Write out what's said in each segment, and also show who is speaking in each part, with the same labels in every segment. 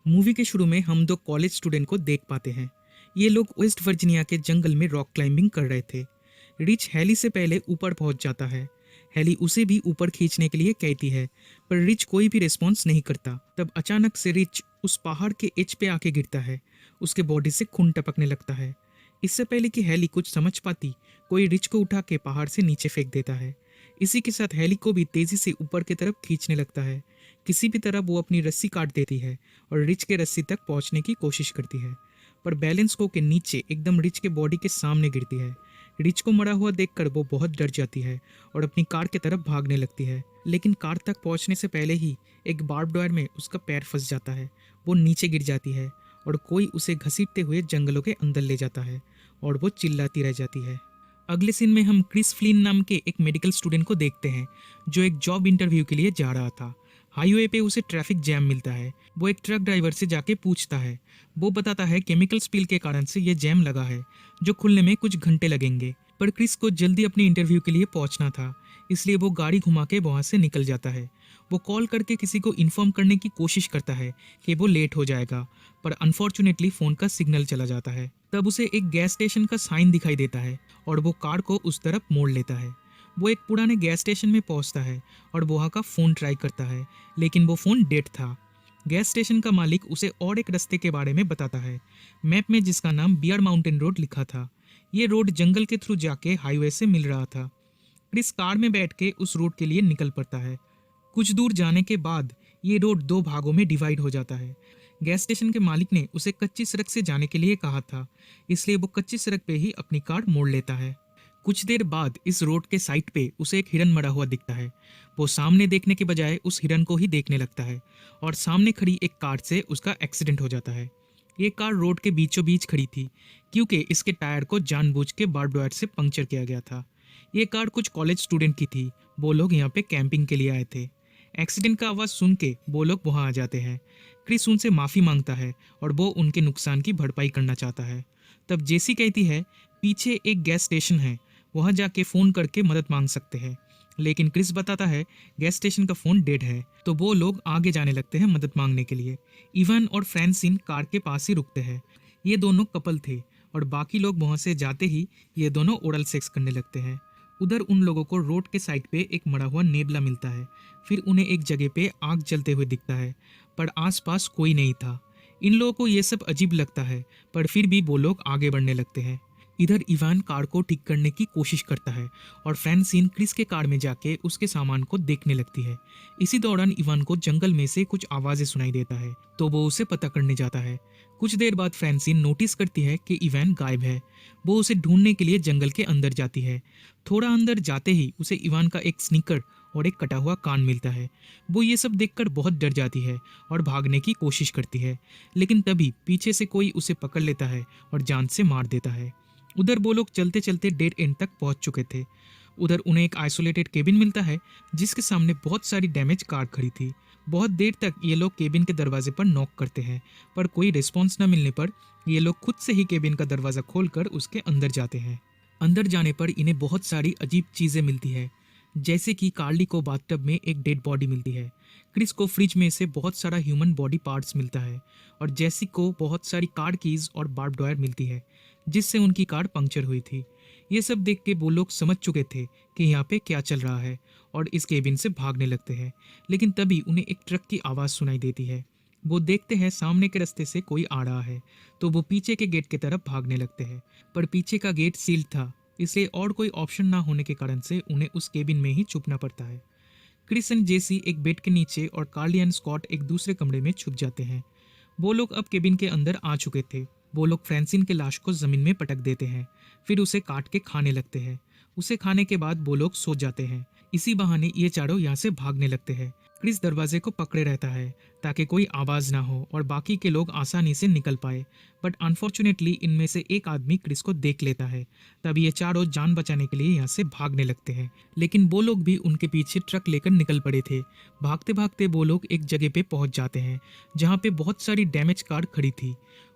Speaker 1: Movie के शुरू में हम दो कॉलेज स्टूडेंट को देख पाते हैं। ये लोग वेस्ट वर्जीनिया के जंगल में रॉक क्लाइंबिंग कर रहे थे। रिच हैली से पहले ऊपर पहुंच जाता है। हैली उसे भी ऊपर खींचने के लिए कहती है, पर रिच कोई भी रिस्पॉन्स नहीं करता। तब अचानक से रिच उस पहाड़ के एज पे आके गिरता है। उसके बॉडी से खून टपकने लगता है। इससे पहले कि हैली कुछ समझ पाती, कोई रिच को उठा के पहाड़ से नीचे फेंक देता है। इसी के साथ हैली को भी तेजी से ऊपर की तरफ खींचने लगता है। किसी भी तरह वो अपनी रस्सी काट देती है और रिच के रस्सी तक पहुंचने की कोशिश करती है, पर बैलेंस खो के नीचे एकदम रिच के बॉडी के सामने गिरती है। रिच को मरा हुआ देखकर वो बहुत डर जाती है और अपनी कार की तरफ भागने लगती है, लेकिन कार तक पहुंचने से पहले ही एक बार्ब वायर में उसका पैर फंस जाता है। वो नीचे गिर जाती है और कोई उसे घसीटते हुए जंगलों के अंदर ले जाता है और वो चिल्लाती रह जाती है। अगले सीन में हम क्रिस फ्लिन नाम के एक मेडिकल स्टूडेंट को देखते हैं, जो एक जॉब इंटरव्यू के लिए जा रहा था। हाईवे पे उसे ट्रैफिक जैम मिलता है। वो एक ट्रक ड्राइवर से जाके पूछता है। वो बताता है केमिकल स्पिल के कारण से ये जैम लगा है, जो खुलने में कुछ घंटे लगेंगे। पर क्रिस को जल्दी अपने इंटरव्यू के लिए पहुंचना था, इसलिए वो गाड़ी घुमा के वहां से निकल जाता है। वो कॉल करके किसी को इन्फॉर्म करने की कोशिश करता है कि वो लेट हो जाएगा, पर अनफॉर्चुनेटली फ़ोन का सिग्नल चला जाता है। तब उसे एक गैस स्टेशन का साइन दिखाई देता है और वो कार को उस तरफ मोड़ लेता है। वो एक पुराने गैस स्टेशन में पहुंचता है और वहाँ का फ़ोन ट्राई करता है, लेकिन वो फ़ोन डेड था। गैस स्टेशन का मालिक उसे और एक रास्ते के बारे में बताता है, मैप में जिसका नाम बियर माउंटेन रोड लिखा था। ये रोड जंगल के थ्रू जाके हाईवे से मिल रहा था। क्रिस कार में बैठ के उस रोड के लिए निकल पड़ता है। कुछ दूर जाने के बाद ये रोड दो भागों में डिवाइड हो जाता है। गैस स्टेशन के मालिक ने उसे कच्ची सड़क से जाने के लिए कहा था, इसलिए वो कच्ची सड़क पे ही अपनी कार मोड़ लेता है। कुछ देर बाद इस रोड के साइड पे उसे एक हिरन मरा हुआ दिखता है। वो सामने देखने के बजाय उस हिरन को ही देखने लगता है और सामने खड़ी एक कार से उसका एक्सीडेंट हो जाता है। ये कार रोड के बीचों बीच खड़ी थी, क्योंकि इसके टायर को जानबूझ के बार्ब वायर से पंक्चर किया गया था। ये कार कुछ कॉलेज स्टूडेंट की थी। वो लोग यहाँ पे कैंपिंग के लिए आए थे। एक्सीडेंट का आवाज़ सुन के वो लोग वहाँ आ जाते हैं। क्रिस उनसे माफ़ी मांगता है और वो उनके नुकसान की भरपाई करना चाहता है। तब जेसी कहती है, पीछे एक गैस स्टेशन है, वहाँ जाके फ़ोन करके मदद मांग सकते हैं। लेकिन क्रिस बताता है गैस स्टेशन का फ़ोन डेड है। तो वो लोग आगे जाने लगते हैं मदद मांगने के लिए। इवान और फ्रांसिन कार के पास ही रुकते हैं। ये दोनों कपल थे और बाकी लोग वहाँ से जाते ही ये दोनों ओरल सेक्स करने लगते हैं। उधर उन लोगों को रोड के साइड पे एक मरा हुआ नेबला मिलता है। फिर उन्हें एक जगह पे आग जलते हुए दिखता है, पर आसपास कोई नहीं था। इन लोगों को ये सब अजीब लगता है, पर फिर भी वो लोग आगे बढ़ने लगते हैं। इधर इवान कार को ठीक करने की कोशिश करता है और फ्रांसिन क्रिस के कार में जाके उसके सामान को देखने लगती है। इसी दौरान इवान को जंगल में से कुछ आवाजें सुनाई देता है, तो वो उसे पता करने जाता है। कुछ देर बाद फ्रांसिन नोटिस करती है कि इवान गायब है। वो उसे ढूंढने के लिए जंगल के अंदर जाती है। थोड़ा अंदर जाते ही उसे इवान का एक स्नीकर और एक कटा हुआ कान मिलता है। वो ये सब देखकर बहुत डर जाती है और भागने की कोशिश करती है, लेकिन तभी पीछे से कोई उसे पकड़ लेता है और जान से मार देता है। उधर वो लोग चलते चलते डेड एंड तक पहुंच चुके थे। उधर उन्हें एक आइसोलेटेड केबिन मिलता है, जिसके सामने बहुत सारी डैमेज कार खड़ी थी। बहुत देर तक ये लोग केबिन के दरवाजे पर नॉक करते हैं, पर कोई रिस्पॉन्स न मिलने पर ये लोग खुद से ही केबिन का दरवाज़ा खोलकर उसके अंदर जाते हैं। अंदर जाने पर इन्हें बहुत सारी अजीब चीज़ें मिलती है, जैसे कि कार्ली को बाथटब में एक डेड बॉडी मिलती है। क्रिस को फ्रिज में से बहुत सारा ह्यूमन बॉडी पार्ट्स मिलता है और जैसी को बहुत सारी कार कीज और बार्ब वायर मिलती है, जिससे उनकी कार पंक्चर हुई थी। ये सब देख के वो लोग समझ चुके थे कि यहाँ पे क्या चल रहा है और इस केबिन से भागने लगते हैं, लेकिन तभी उन्हें एक ट्रक की आवाज़ सुनाई देती है। वो देखते हैं सामने के रास्ते से कोई आ रहा है, तो वो पीछे के गेट की तरफ भागने लगते हैं, पर पीछे का गेट सील्ड था, इसलिए और कोई ऑप्शन ना होने के कारण से उन्हें उस केबिन में ही छुपना पड़ता है। क्रिस एंड जेसी एक बेड के नीचे और कार्ली एंड स्कॉट एक दूसरे कमरे में छुप जाते हैं। वो लोग अब केबिन के अंदर आ चुके थे। वो लोग फ्रांसिन के लाश को जमीन में पटक देते हैं, फिर उसे काट के खाने लगते हैं। उसे खाने के बाद वो लोग सो जाते हैं। इसी बहाने ये चारों यहाँ से भागने लगते हैं। क्रिस दरवाजे को पकड़े रहता है ताकि कोई आवाज़ ना हो और बाकी के लोग आसानी से निकल पाए, बट अनफॉर्चुनेटली इनमें से एक आदमी क्रिस को देख लेता है। तब ये चारों जान बचाने के लिए यहाँ से भागने लगते हैं, लेकिन वो लोग भी उनके पीछे ट्रक लेकर निकल पड़े थे। भागते भागते वो लोग एक जगह पे पहुंच जाते हैं जहाँ पे बहुत सारी डैमेज कार खड़ी थी,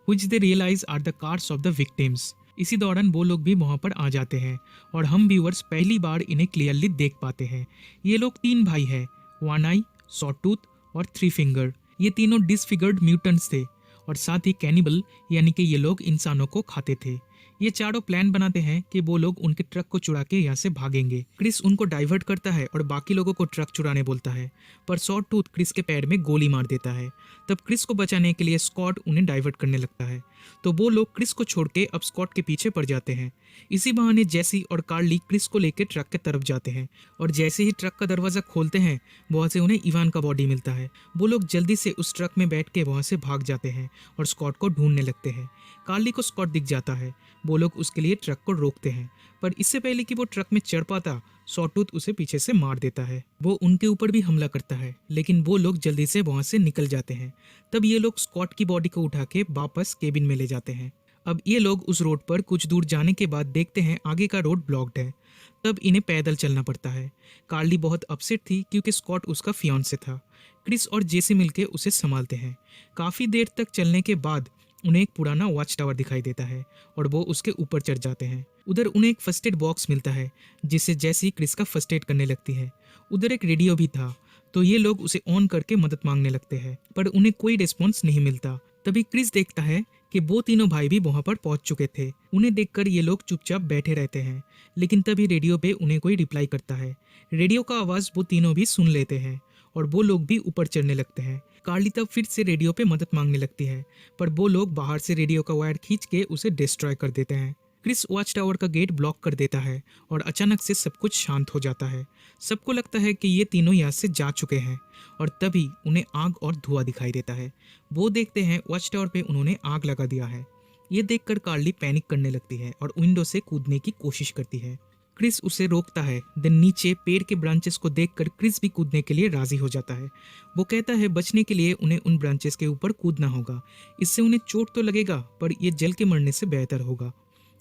Speaker 1: which they realize are the cars of the victims। इसी दौरान वो लोग भी वहाँ पर आ जाते हैं और हम व्यूअर्स पहली बार इन्हें क्लियरली देख पाते हैं। ये लोग तीन भाई हैं, वन आई, सॉटूथ और थ्री फिंगर। ये तीनों डिसफिगर्ड म्यूटेंट्स थे और साथ ही कैनिबल, यानी कि ये लोग इंसानों को खाते थे। ये चारों प्लान बनाते हैं कि वो लोग उनके ट्रक को चुरा के यहाँ से भागेंगे। क्रिस उनको डाइवर्ट करता है और बाकी लोगों को ट्रक चुराने बोलता है, पर सॉ टूथ क्रिस के पैर में गोली मार देता है। तब क्रिस को बचाने के लिए स्कॉट उन्हें डाइवर्ट करने लगता है, तो वो लोग क्रिस को छोड़ के अब स्कॉट के पीछे पड़ जाते हैं। इसी बहाने जेसी और कार्ली क्रिस को लेकर ट्रक के तरफ जाते हैं और जैसे ही ट्रक का दरवाजा खोलते हैं वहाँ से उन्हें इवान का बॉडी मिलता है। वो लोग जल्दी से उस ट्रक में बैठ के वहाँ से भाग जाते हैं और स्कॉट को ढूंढने लगते हैं। कार्ली को स्कॉट दिख जाता है। वो लोग उसके लिए ट्रक को रोकते हैं, पर इससे पहले कि वो ट्रक में चढ़ पाता, सॉटूथ उसे पीछे से मार देता है। वो उनके ऊपर भी हमला करता है, लेकिन वो लोग जल्दी से वहां से निकल जाते हैं। तब ये लोग स्कॉट की बॉडी को उठा के वापस केबिन में ले जाते हैं। अब ये लोग उस रोड पर कुछ दूर जाने के बाद देखते हैं आगे का रोड ब्लॉक्ड है। तब इन्हें पैदल चलना पड़ता है। कार्ली बहुत अपसेट थी क्योंकि स्कॉट उसका फियांसे था। क्रिस और जेसी मिलके उसे संभालते हैं। काफी देर तक चलने के बाद उन्हें एक पुराना वॉच टावर दिखाई देता है और वो उसके ऊपर चढ़ जाते हैं। उधर उन्हें एक फर्स्ट एड बॉक्स मिलता है जिससे जैसी क्रिस का फर्स्ट एड करने लगती है। उधर एक रेडियो भी था, तो ये लोग उसे ऑन करके मदद मांगने लगते हैं, पर उन्हें कोई रिस्पॉन्स नहीं मिलता। तभी क्रिस देखता है कि वो तीनों भाई भी वहां पर पहुंच चुके थे। उन्हें देखकर ये लोग चुपचाप बैठे रहते हैं, लेकिन तभी रेडियो पे उन्हें कोई रिप्लाई करता है। रेडियो का आवाज वो तीनों भी सुन लेते हैं और वो लोग भी ऊपर चढ़ने लगते हैं। कार्ली तब फिर से रेडियो पे मदद मांगने लगती है, पर वो लोग बाहर से रेडियो का वायर खींच के उसे डिस्ट्रॉय कर देते हैं। क्रिस वॉच टावर का गेट ब्लॉक कर देता है और अचानक से सब कुछ शांत हो जाता है। सबको लगता है कि ये तीनों यहाँ से जा चुके हैं और तभी उन्हें आग और धुआं दिखाई देता है। वो देखते हैं वॉच टावर पे उन्होंने आग लगा दिया है। ये देखकर कार्ली पैनिक करने लगती है और विंडो से कूदने की कोशिश करती है। क्रिस उसे रोकता है। देन नीचे पेड़ के ब्रांचेस को देखकर क्रिस भी कूदने के लिए राजी हो जाता है। वो कहता है बचने के लिए उन्हें उन ब्रांचेस के ऊपर कूदना होगा। इससे उन्हें चोट तो लगेगा, पर ये जल के मरने से बेहतर होगा।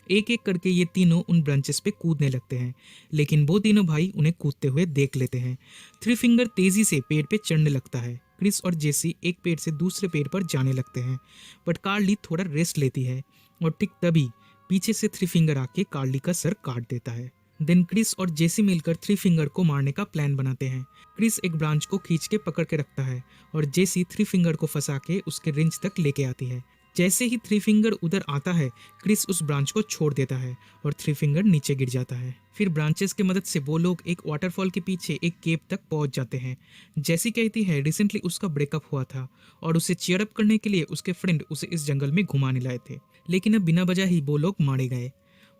Speaker 1: एक एक करके ये तीनों उन ब्रांचेस पे कूदने लगते हैं, लेकिन वो तीनों भाई उन्हें कूदते हुए देख लेते हैं। थ्री फिंगर तेजी से पेड़ पे चढ़ने लगता है। क्रिस और जेसी एक पेड़ से दूसरे पेड़ पर जाने लगते हैं, बट कार्ली थोड़ा रेस्ट लेती है और ठीक तभी पीछे से थ्री फिंगर आके कार्ली का सर काट देता है। देन क्रिस और जेसी मिलकर थ्री फिंगर को मारने का प्लान बनाते हैं। क्रिस एक ब्रांच को खींच के पकड़ के रखता है और जेसी थ्री फिंगर को फंसा के उसके रिंच तक लेके आती है। जैसे ही थ्री फिंगर उधर आता है, क्रिस उस ब्रांच को छोड़ देता है और थ्री फिंगर नीचे गिर जाता है। फिर ब्रांचेस की मदद से वो लोग एक वाटरफॉल के पीछे एक केव तक पहुंच जाते हैं। जैसी कहती है रिसेंटली उसका ब्रेकअप हुआ था और उसे चीयर अप करने के लिए उसके फ्रेंड उसे इस जंगल में घुमाने लाए थे, लेकिन अब बिना वजह ही वो लोग मारे गए।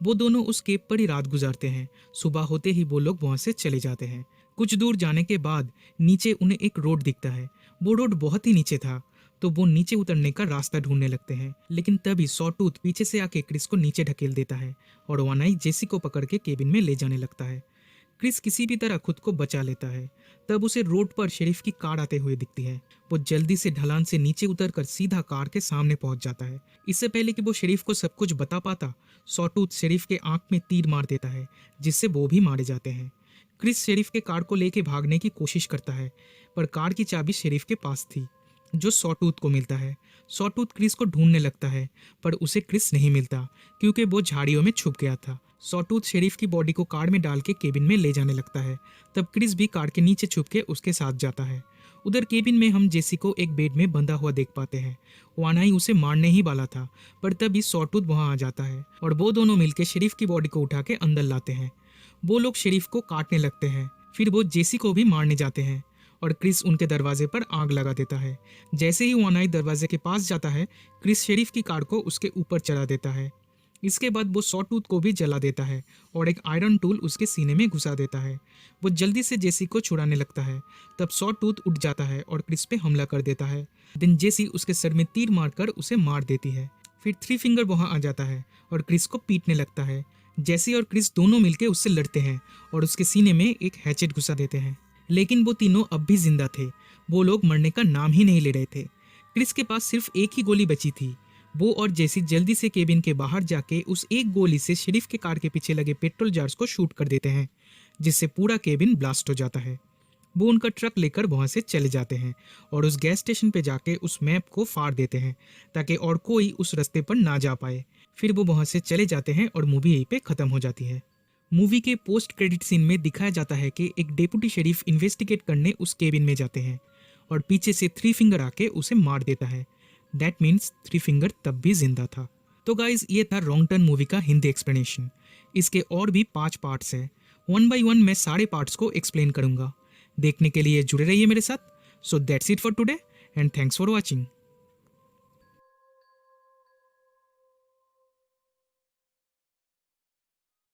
Speaker 1: वो दोनों उस केव पर ही रात गुजारते हैं। सुबह होते ही वो लोग वहां से चले जाते हैं। कुछ दूर जाने के बाद नीचे उन्हें एक रोड दिखता है। वो रोड बहुत ही नीचे था, तो वो नीचे उतरने का रास्ता ढूंढने लगते हैं, लेकिन तभी सॉटूथ पीछे से आके क्रिस को नीचे ढकेल देता है और वानाई जेसी को पकड़ के केबिन में ले जाने लगता है। क्रिस किसी भी तरह खुद को बचा लेता है। तब उसे रोड पर शेरिफ की कार आते हुए दिखती है। वो जल्दी से ढलान से नीचे उतरकर सीधा कार के सामने पहुंच जाता है। इससे पहले कि वो शेरिफ को सब कुछ बता पाता, सॉटूथ शेरिफ के आंख में तीर मार देता है, जिससे वो भी मारे जाते हैं। क्रिस शेरिफ के कार को लेके भागने की कोशिश करता है, पर कार की चाबी शेरिफ के पास थी, जो सॉटूथ को मिलता है। सॉटूथ क्रिस को ढूंढने लगता है, पर उसे क्रिस नहीं मिलता क्योंकि वो झाड़ियों में छुप गया था। सॉटूथ शेरिफ की बॉडी को कार में डाल के केबिन में ले जाने लगता है। तब क्रिस भी कार के नीचे छुप के उसके साथ जाता है। उधर केबिन में हम जेसी को एक बेड में बंधा हुआ देख पाते हैं। वानाई उसे मारने ही वाला था, पर तभी सॉटूथ वहां आ जाता है और वो दोनों मिलकर शेरिफ की बॉडी को उठा के अंदर लाते हैं। वो लोग शेरिफ को काटने लगते हैं। फिर वो जेसी को भी मारने जाते हैं और क्रिस उनके दरवाजे पर आग लगा देता है। जैसे ही वानाई दरवाजे के पास जाता है, क्रिस शेरिफ की कार को उसके ऊपर चढ़ा देता है। इसके बाद वो सॉटूथ को भी जला देता है और एक आयरन टूल उसके सीने में घुसा देता है। वो जल्दी से जेसी को छुड़ाने लगता है। तब सॉटूथ उठ जाता है और क्रिस पे हमला कर देता है। देन जेसी उसके सर में तीर मारकर उसे मार देती है। फिर थ्री फिंगर वहां आ जाता है और क्रिस को पीटने लगता है। जेसी और क्रिस दोनों मिलकर उससे लड़ते हैं और उसके सीने में एक हैचेट घुसा देते हैं, लेकिन वो तीनों अब भी जिंदा थे। वो लोग मरने का नाम ही नहीं ले रहे थे। क्रिस के पास सिर्फ एक ही गोली बची थी। वो और जेसी जल्दी से केबिन के बाहर जाके उस एक गोली से शेरिफ के कार के पीछे लगे पेट्रोल जार्स को शूट कर देते हैं, जिससे पूरा केबिन ब्लास्ट हो जाता है। वो उनका ट्रक लेकर वहां से चले जाते हैं और उस गैस स्टेशन पे जाके उस मैप को फाड़ देते हैं ताकि और कोई उस रास्ते पर ना जा पाए। फिर वो वहां से चले जाते हैं और मूवी यहीं पे खत्म हो जाती है। मूवी के पोस्ट क्रेडिट सीन में दिखाया जाता है कि एक डेप्यूटी शेरिफ इन्वेस्टिगेट करने उस केबिन में जाते हैं और पीछे से थ्री फिंगर आके उसे मार देता है। दैट मीन्स थ्री फिंगर तब भी जिंदा था। तो गाइज ये था रॉन्ग टर्न मूवी का हिंदी एक्सप्लेनेशन। इसके और भी 5 पार्ट्स हैं। वन बाय वन मैं सारे पार्ट्स को एक्सप्लेन करूंगा। देखने के लिए जुड़े रहिए मेरे साथ। So that's it for today and thanks for watching.